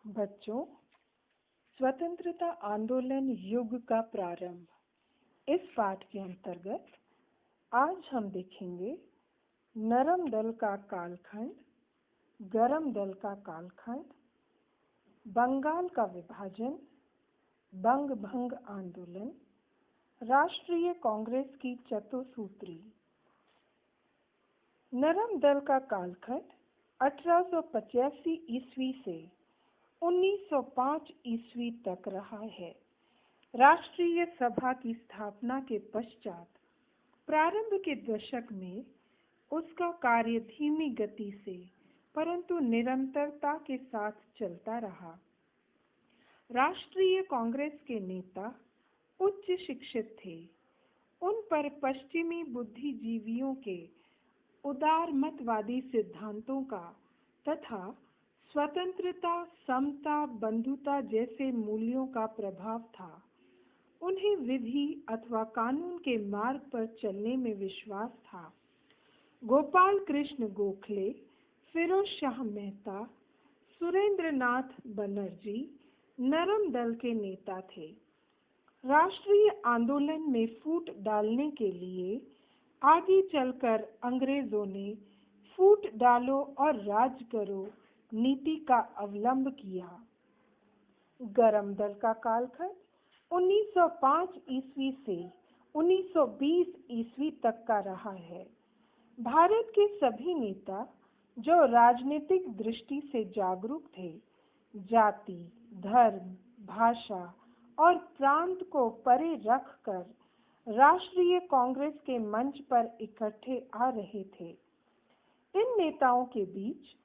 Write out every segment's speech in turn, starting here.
बच्चों, स्वतंत्रता आंदोलन युग का प्रारंभ। इस पाठ के अंतर्गत आज हम देखेंगे नरम दल का कालखंड, गरम दल का कालखंड, बंगाल का विभाजन, बंग भंग आंदोलन, राष्ट्रीय कांग्रेस की चतुसूत्री। नरम दल का कालखंड 1885 ईस्वी से 1905 ईस्वी तक रहा है। राष्ट्रीय सभा की स्थापना के पश्चात प्रारंभ के दशक में उसका कार्य धीमी गति से परंतु निरंतरता के साथ चलता रहा। राष्ट्रीय कांग्रेस के नेता उच्च शिक्षित थे। उन पर पश्चिमी बुद्धिजीवियों के उदारमतवादी सिद्धांतों का तथा स्वतंत्रता, समता, बंधुता जैसे मूल्यों का प्रभाव था। उन्हें विधि अथवा कानून के मार्ग पर चलने में विश्वास था। गोपाल कृष्ण गोखले, फिरोज शाह मेहता, सुरेंद्रनाथ बनर्जी नरम दल के नेता थे। राष्ट्रीय आंदोलन में फूट डालने के लिए आगे चलकर अंग्रेजों ने फूट डालो और राज करो नीति का अवलंब किया। गरम दल का कालखंड 1905 ईस्वी से 1920 ईस्वी तक का रहा है। भारत के सभी नेता जो राजनीतिक दृष्टि से जागरूक थे, जाति, धर्म, भाषा और प्रांत को परे रखकर राष्ट्रीय कांग्रेस के मंच पर इकट्ठे आ रहे थे। इन नेताओं के बीच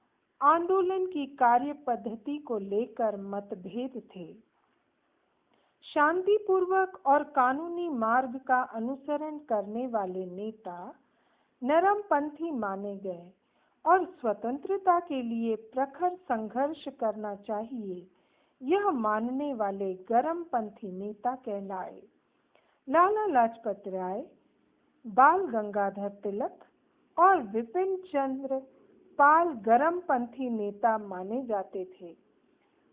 आंदोलन की कार्य पद्धति को लेकर मतभेद थे। शांतिपूर्वक और कानूनी मार्ग का अनुसरण करने वाले नेता नरमपंथी माने गए और स्वतंत्रता के लिए प्रखर संघर्ष करना चाहिए, यह मानने वाले गरमपंथी नेता कहलाए। लाला लाजपत राय, बाल गंगाधर तिलक और विपिन चंद्र पाल गरमपंथी नेता माने जाते थे।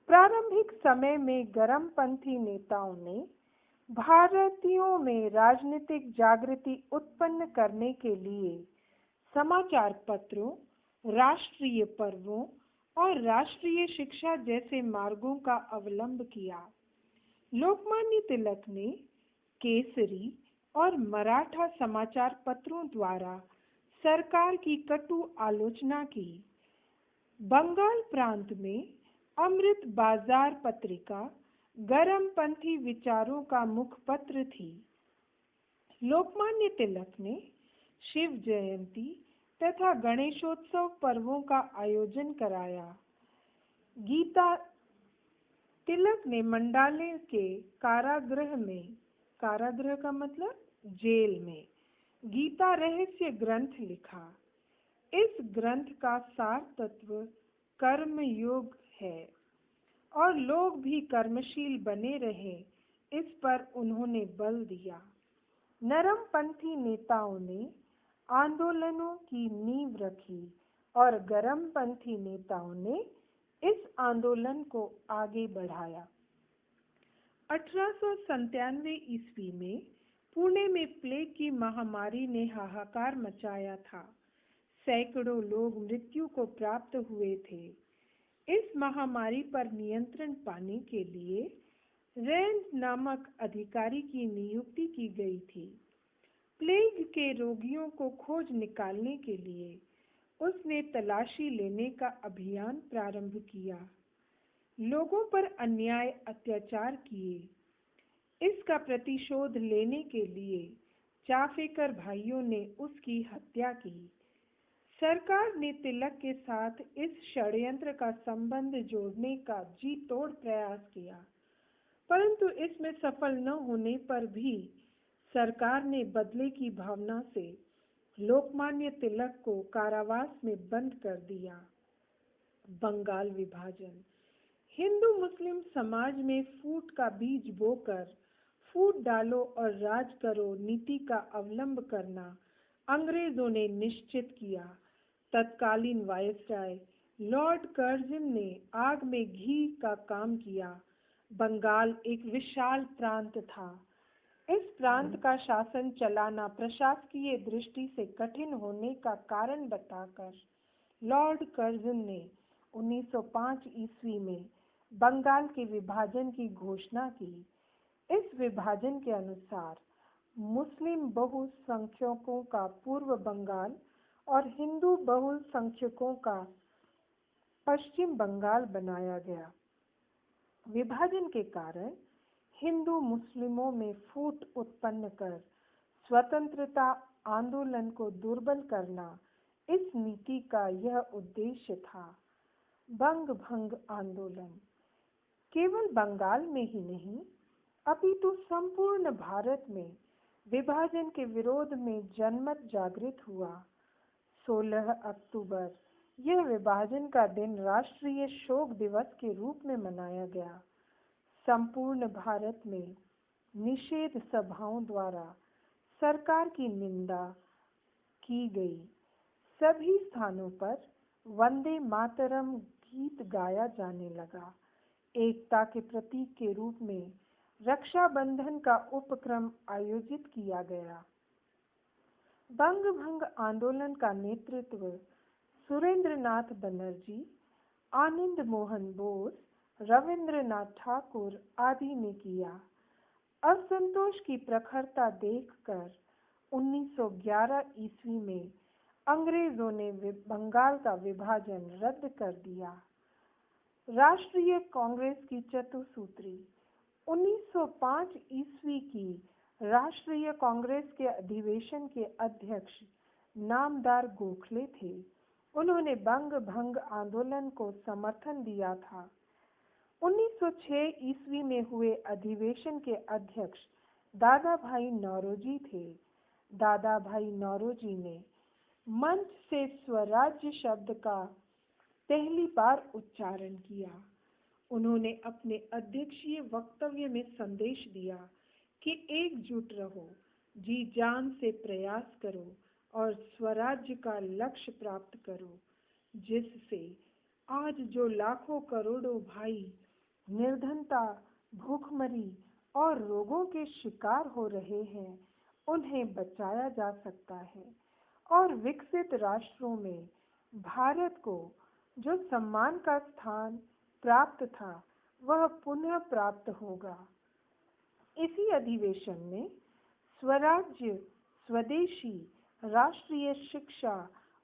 प्रारंभिक समय में गरमपंथी नेताओं ने भारतीयों में राजनीतिक जागृति उत्पन्न करने के लिए समाचार पत्रों, राष्ट्रीय पर्वों और राष्ट्रीय शिक्षा जैसे मार्गों का अवलंब किया। लोकमान्य तिलक ने केसरी और मराठा समाचार पत्रों द्वारा सरकार की कटु आलोचना की। बंगाल प्रांत में अमृत बाजार पत्रिका गरमपंथी विचारों का मुखपत्र थी। लोकमान्य तिलक ने शिव जयंती तथा गणेशोत्सव पर्वों का आयोजन कराया। गीता तिलक ने मंडाले के कारागृह में, कारागृह का मतलब जेल में, गीता रहस्य ग्रंथ लिखा। इस ग्रंथ का सार तत्व कर्म योग है और लोग भी कर्मशील बने रहे, इस पर उन्होंने बल दिया। नरमपंथी नेताओं ने आंदोलनों की नींव रखी और गरमपंथी नेताओं ने इस आंदोलन को आगे बढ़ाया। 1897 ईस्वी में पुणे में प्लेग की महामारी ने हाहाकार मचाया था। सैकड़ों लोग मृत्यु को प्राप्त हुए थे। इस महामारी पर नियंत्रण पाने के लिए रैंड नामक अधिकारी की नियुक्ति की गई थी। प्लेग के रोगियों को खोज निकालने के लिए उसने तलाशी लेने का अभियान प्रारंभ किया। लोगों पर अन्याय अत्याचार किए। इसका प्रतिशोध लेने के लिए चाफेकर भाइयों ने उसकी हत्या की। सरकार ने तिलक के साथ इस षड्यंत्र का संबंध जोड़ने का जी तोड़ प्रयास किया, परंतु इसमें सफल न होने पर भी सरकार ने बदले की भावना से लोकमान्य तिलक को कारावास में बंद कर दिया। बंगाल विभाजन। हिंदू मुस्लिम समाज में फूट का बीज बोकर फूट डालो और राज करो नीति का अवलंब करना अंग्रेजों ने निश्चित किया। तत्कालीन वायसराय लॉर्ड कर्जन ने आग में घी का काम किया। बंगाल एक विशाल प्रांत था। इस प्रांत का शासन चलाना प्रशासकीय दृष्टि से कठिन होने का कारण बताकर लॉर्ड कर्जन ने 1905 ईस्वी में बंगाल के विभाजन की घोषणा की। इस विभाजन के अनुसार मुस्लिम बहुसंख्यकों का पूर्व बंगाल और हिंदू बहुसंख्यकों का पश्चिम बंगाल बनाया गया। विभाजन के कारण हिंदू मुस्लिमों में फूट उत्पन्न कर स्वतंत्रता आंदोलन को दुर्बल करना इस नीति का यह उद्देश्य था। बंग भंग आंदोलन केवल बंगाल में ही नहीं अपितु संपूर्ण भारत में विभाजन के विरोध में जनमत जागृत हुआ। 16 अक्टूबर यह विभाजन का दिन राष्ट्रीय शोक दिवस के रूप में मनाया गया। संपूर्ण भारत में निषेध सभाओं द्वारा सरकार की निंदा की गई। सभी स्थानों पर वंदे मातरम गीत गाया जाने लगा। एकता के प्रतीक के रूप में रक्षाबंधन का उपक्रम आयोजित किया गया। बंग भंग आंदोलन का नेतृत्व सुरेंद्रनाथ बनर्जी, आनंद मोहन बोस, रविंद्रनाथ ठाकुर आदि ने किया। असंतोष की प्रखरता देखकर 1911 ईस्वी में अंग्रेजों ने बंगाल का विभाजन रद्द कर दिया। राष्ट्रीय कांग्रेस की चतुसूत्री 1905 ईस्वी की राष्ट्रीय कांग्रेस के अधिवेशन के अध्यक्ष नामदार गोखले थे। उन्होंने बंग भंग आंदोलन को समर्थन दिया था। 1906 ईस्वी में हुए अधिवेशन के अध्यक्ष दादा भाई नौरोजी थे। दादा भाई नौरोजी ने मंच से स्वराज्य शब्द का पहली बार उच्चारण किया। उन्होंने अपने अध्यक्षीय वक्तव्य में संदेश दिया कि एकजुट रहो, जी जान से प्रयास करो और स्वराज्य का लक्ष्य प्राप्त करो, जिससे आज जो लाखों करोड़ों भाई निर्धनता, भूखमरी और रोगों के शिकार हो रहे हैं, उन्हें बचाया जा सकता है और विकसित राष्ट्रों में भारत को जो सम्मान का स्थान प्राप्त था वह पुनः प्राप्त होगा। इसी अधिवेशन में स्वराज्य, स्वदेशी, राष्ट्रीय शिक्षा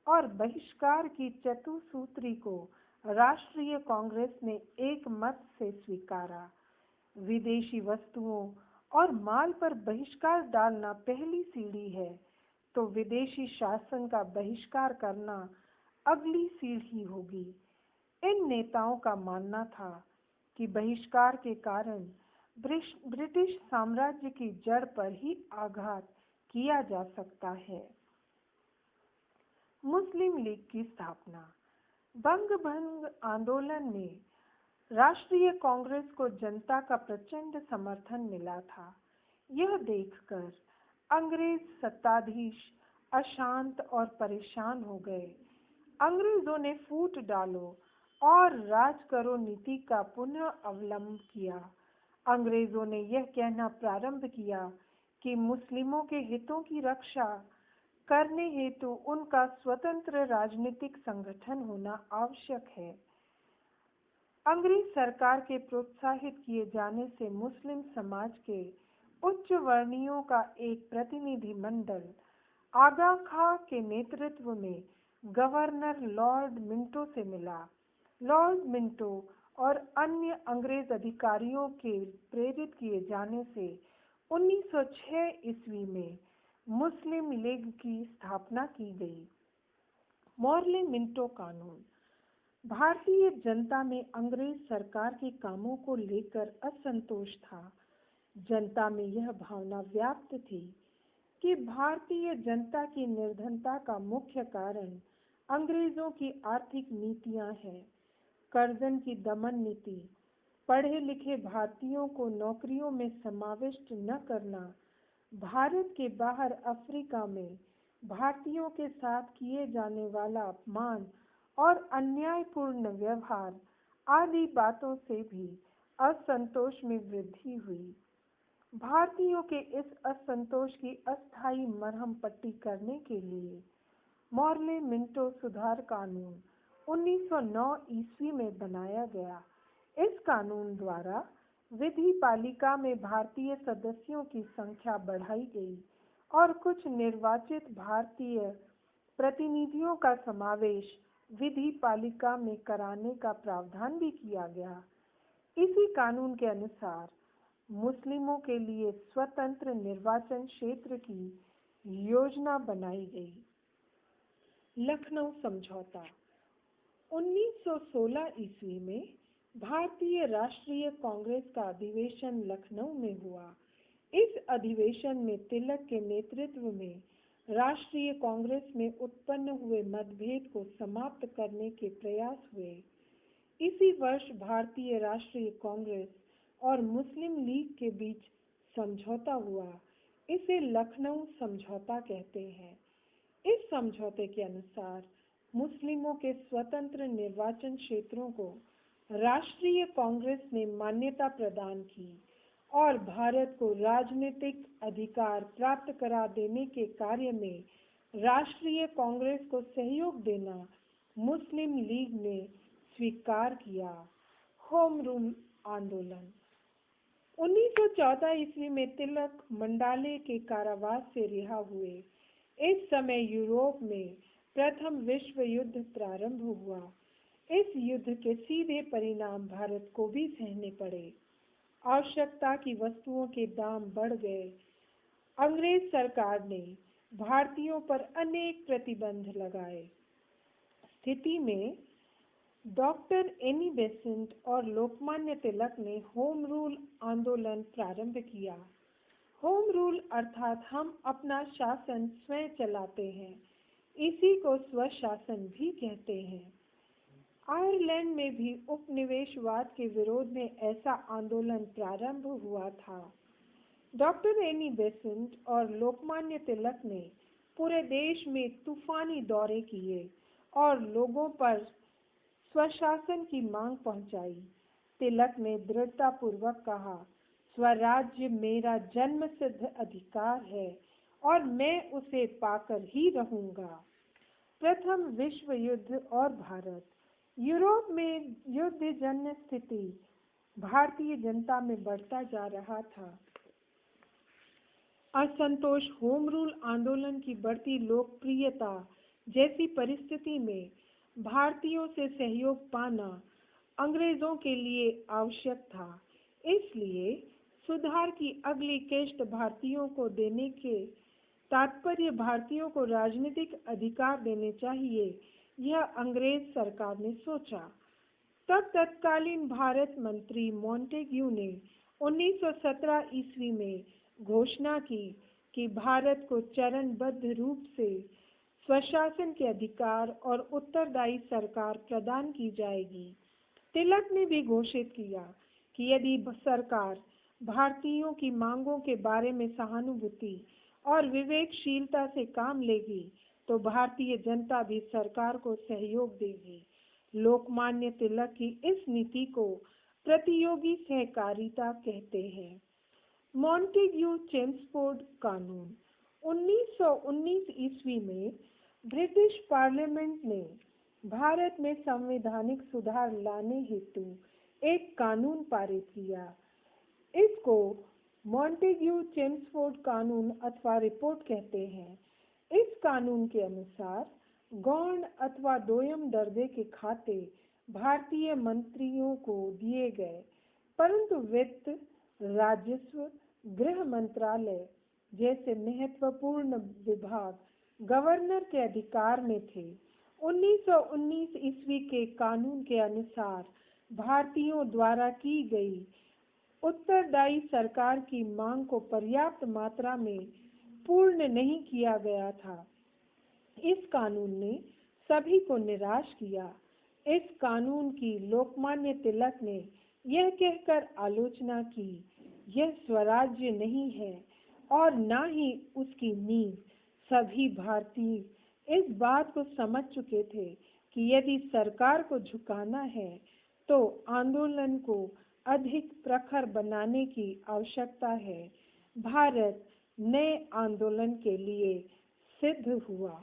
और बहिष्कार की चतुसूत्री को राष्ट्रीय कांग्रेस ने एक मत से स्वीकारा। विदेशी वस्तुओं और माल पर बहिष्कार डालना पहली सीढ़ी है, तो विदेशी शासन का बहिष्कार करना अगली सीढ़ी होगी। इन नेताओं का मानना था कि बहिष्कार के कारण ब्रिटिश साम्राज्य की जड़ पर ही आघात किया जा सकता है। मुस्लिम लीग की स्थापना। बंग भंग आंदोलन ने राष्ट्रीय कांग्रेस को जनता का प्रचंड समर्थन मिला था। यह देखकर अंग्रेज सत्ताधीश अशांत और परेशान हो गए। अंग्रेजों ने फूट डालो और राज करो नीति का पुनः अवलंबन किया। अंग्रेजों ने यह कहना प्रारंभ किया कि मुस्लिमों के हितों की रक्षा करने हेतु उनका स्वतंत्र राजनीतिक संगठन होना आवश्यक है। अंग्रेज सरकार के प्रोत्साहित किए जाने से मुस्लिम समाज के उच्च वर्णियों का एक प्रतिनिधि मंडल आगा खां के नेतृत्व में गवर्नर लॉर्ड मिंटो से मिला। लॉर्ड मिंटो और अन्य अंग्रेज अधिकारियों के प्रेरित किए जाने से 1906 ईस्वी में मुस्लिम लीग की स्थापना की गई। मॉर्ले मिंटो कानून। भारतीय जनता में अंग्रेज सरकार के कामों को लेकर असंतोष था। जनता में यह भावना व्याप्त थी कि भारतीय जनता की निर्धनता का मुख्य कारण अंग्रेजों की आर्थिक नीतियां हैं। कर्जन की दमन नीति, पढ़े लिखे भारतीयों को नौकरियों में समाविष्ट न करना, भारत के बाहर अफ्रीका में भारतीयों के साथ किए जाने वाला अपमान और अन्यायपूर्ण व्यवहार आदि बातों से भी असंतोष में वृद्धि हुई। भारतीयों के इस असंतोष की अस्थायी मरहम पट्टी करने के लिए मॉर्ले मिंटो सुधार कानून 1909 ईस्वी में बनाया गया। इस कानून द्वारा विधि पालिका में भारतीय सदस्यों की संख्या बढ़ाई गई और कुछ निर्वाचित भारतीय प्रतिनिधियों का समावेश विधि पालिका में कराने का प्रावधान भी किया गया। इसी कानून के अनुसार मुस्लिमों के लिए स्वतंत्र निर्वाचन क्षेत्र की योजना बनाई गई। लखनऊ समझौता 1916 ईस्वी में भारतीय राष्ट्रीय कांग्रेस का अधिवेशन लखनऊ में हुआ। इस अधिवेशन में तिलक के नेतृत्व में राष्ट्रीय कांग्रेस में उत्पन्न हुए मतभेद को समाप्त करने के प्रयास हुए। इसी वर्ष भारतीय राष्ट्रीय कांग्रेस और मुस्लिम लीग के बीच समझौता हुआ। इसे लखनऊ समझौता कहते हैं। इस समझौते के अनुसार मुस्लिमों के स्वतंत्र निर्वाचन क्षेत्रों को राष्ट्रीय कांग्रेस ने मान्यता प्रदान की और भारत को राजनीतिक अधिकार प्राप्त करा देने के कार्य में राष्ट्रीय कांग्रेस को सहयोग देना मुस्लिम लीग ने स्वीकार किया। होम रूल आंदोलन 1914 ईस्वी में तिलक मंडाले के कारावास से रिहा हुए। इस समय यूरोप में प्रथम विश्व युद्ध प्रारंभ हुआ। इस युद्ध के सीधे परिणाम भारत को भी सहने पड़े। आवश्यकता की वस्तुओं के दाम बढ़ गए। अंग्रेज सरकार ने भारतीयों पर अनेक प्रतिबंध लगाए। स्थिति में डॉक्टर एनी बेसेंट और लोकमान्य तिलक ने होम रूल आंदोलन प्रारंभ किया। होम रूल अर्थात हम अपना शासन स्वयं चलाते हैं। इसी को स्वशासन भी कहते हैं। आयरलैंड में भी उपनिवेशवाद के विरोध में ऐसा आंदोलन प्रारंभ हुआ था। डॉक्टर एनी बेसेंट और लोकमान्य तिलक ने पूरे देश में तूफानी दौरे किए और लोगों पर स्वशासन की मांग पहुंचाई। तिलक ने दृढ़तापूर्वक कहा, स्वराज्य मेरा जन्मसिद्ध अधिकार है और मैं उसे पाकर ही रहूंगा। प्रथम विश्व युद्ध और भारत। यूरोप में युद्धजन्य स्थिति भारतीय जनता में बढ़ता जा रहा था। असंतोष, होम रूल आंदोलन की बढ़ती लोकप्रियता जैसी परिस्थिति में भारतीयों से सहयोग पाना अंग्रेजों के लिए आवश्यक था। इसलिए सुधार की अगली किश्त भारतीयों को देने के तात्पर्य भारतीयों को राजनीतिक अधिकार देने चाहिए, यह अंग्रेज सरकार ने सोचा। तब तत्कालीन भारत मंत्री मॉन्टेग्यू ने 1917 ईस्वी में घोषणा की कि भारत को चरणबद्ध रूप से स्वशासन के अधिकार और उत्तरदायी सरकार प्रदान की जाएगी। तिलक ने भी घोषित किया कि यदि सरकार भारतीयों की मांगों के बारे में सहानुभूति और विवेकशीलता से काम लेगी तो भारतीय जनता भी सरकार को सहयोग देगी। लोकमान्य तिलक की इस नीति को प्रतियोगी सहकारिता कहते हैं। मॉन्टेग्यू चेम्सफोर्ड कानून 1919 ईस्वी में ब्रिटिश पार्लियामेंट ने भारत में संवैधानिक सुधार लाने हेतु एक कानून पारित किया। इसको मॉन्टेग्यू चेम्सफोर्ड कानून अथवा रिपोर्ट कहते हैं। इस कानून के अनुसार गौण अथवा दोयम दर्जे के खाते भारतीय मंत्रियों को दिए गए, परंतु वित्त, राजस्व, गृह मंत्रालय जैसे महत्वपूर्ण विभाग गवर्नर के अधिकार में थे। 1919 ईस्वी के कानून के अनुसार भारतीयों द्वारा की गई उत्तरदायी सरकार की मांग को पर्याप्त मात्रा में पूर्ण नहीं किया गया था। इस कानून ने सभी को निराश किया। इस कानून की लोकमान्य तिलक ने यह कहकर आलोचना की, यह स्वराज्य नहीं है और न ही उसकी नींव। सभी भारतीय इस बात को समझ चुके थे कि यदि सरकार को झुकाना है तो आंदोलन को अधिक प्रखर बनाने की आवश्यकता है। भारत नए आंदोलन के लिए सिद्ध हुआ।